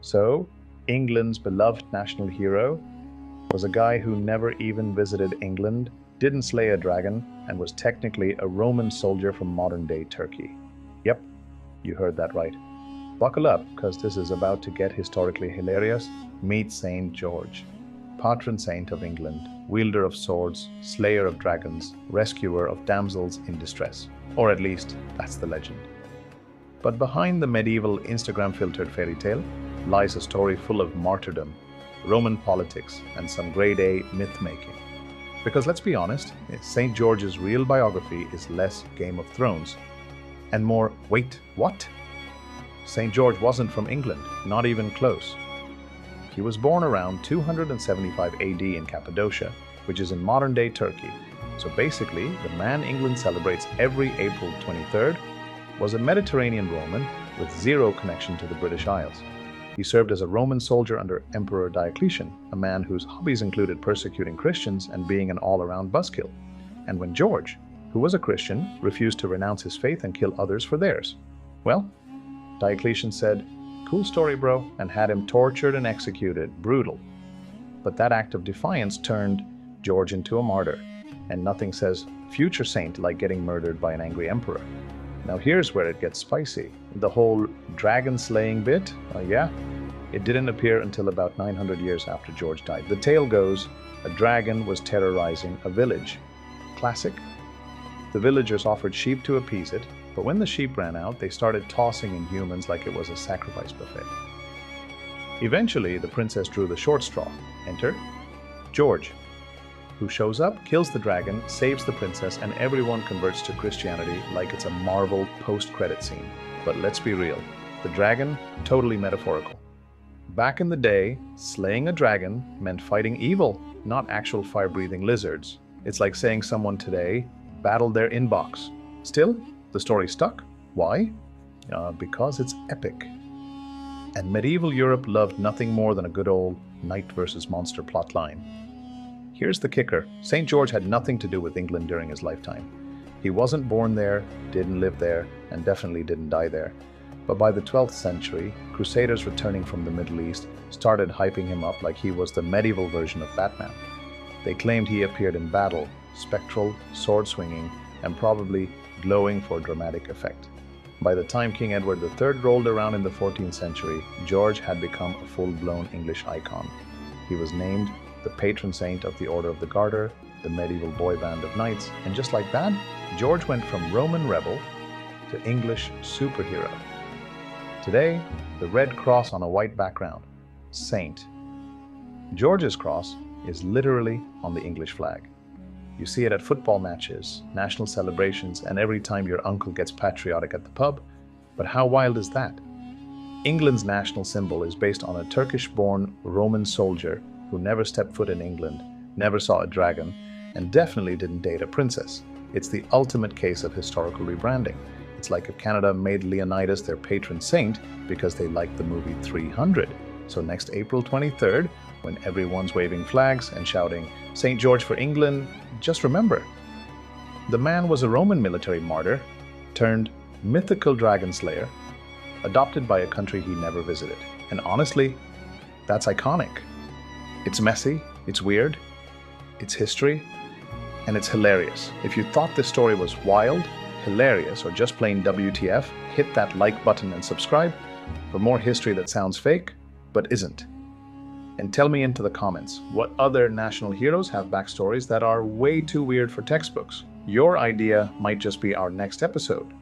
So, England's beloved national hero was a guy who never even visited England, didn't slay a dragon, and was technically a Roman soldier from modern day Turkey. Yep, you heard that right. Buckle up, because this is about to get historically hilarious. Meet Saint George, patron saint of England, wielder of swords, slayer of dragons, rescuer of damsels in distress. Or at least, that's the legend. But behind the medieval Instagram filtered fairy tale lies a story full of martyrdom, Roman politics, and some grade A myth making. Because let's be honest, St. George's real biography is less Game of Thrones and more, wait, what? St. George wasn't from England, not even close. He was born around 275 AD in Cappadocia, which is in modern day Turkey. So basically, the man England celebrates every April 23rd was a Mediterranean Roman with zero connection to the British Isles. He served as a Roman soldier under Emperor Diocletian, a man whose hobbies included persecuting Christians and being an all-around buzzkill. And when George, who was a Christian, refused to renounce his faith and kill others for theirs, well, Diocletian said, "Cool story, bro," and had him tortured and executed. Brutal. But that act of defiance turned George into a martyr, and nothing says future saint like getting murdered by an angry emperor. Now here's where it gets spicy. The whole dragon slaying bit, yeah, it didn't appear until about 900 years after George died. The tale goes, a dragon was terrorizing a village. Classic. The villagers offered sheep to appease it, but when the sheep ran out, they started tossing in humans like it was a sacrifice buffet. Eventually, the princess drew the short straw. Enter George, who shows up, kills the dragon, saves the princess, and everyone converts to Christianity like it's a Marvel post-credit scene. But let's be real, the dragon, totally metaphorical. Back in the day, slaying a dragon meant fighting evil, not actual fire-breathing lizards. It's like saying someone today battled their inbox. Still, the story stuck. Why? Because it's epic. And medieval Europe loved nothing more than a good old knight versus monster plotline. Here's the kicker. St. George had nothing to do with England during his lifetime. He wasn't born there, didn't live there, and definitely didn't die there. But by the 12th century, crusaders returning from the Middle East started hyping him up like he was the medieval version of Batman. They claimed he appeared in battle, spectral, sword-swinging, and probably glowing for dramatic effect. By the time King Edward III rolled around in the 14th century, George had become a full-blown English icon. He was named the patron saint of the Order of the Garter, the medieval boy band of knights, and just like that, George went from Roman rebel to English superhero. Today, the red cross on a white background, saint. George's cross is literally on the English flag. You see it at football matches, national celebrations, and every time your uncle gets patriotic at the pub. But how wild is that? England's national symbol is based on a Turkish-born Roman soldier who never stepped foot in England, never saw a dragon, and definitely didn't date a princess. It's the ultimate case of historical rebranding. It's like if Canada made Leonidas their patron saint because they liked the movie 300. So next April 23rd, when everyone's waving flags and shouting, "St. George for England," just remember, the man was a Roman military martyr turned mythical dragon slayer, adopted by a country he never visited. And honestly, that's iconic. It's messy, it's weird, it's history, and it's hilarious. If you thought this story was wild, hilarious, or just plain WTF, hit that like button and subscribe for more history that sounds fake, but isn't. And tell me into the comments, what other national heroes have backstories that are way too weird for textbooks? Your idea might just be our next episode.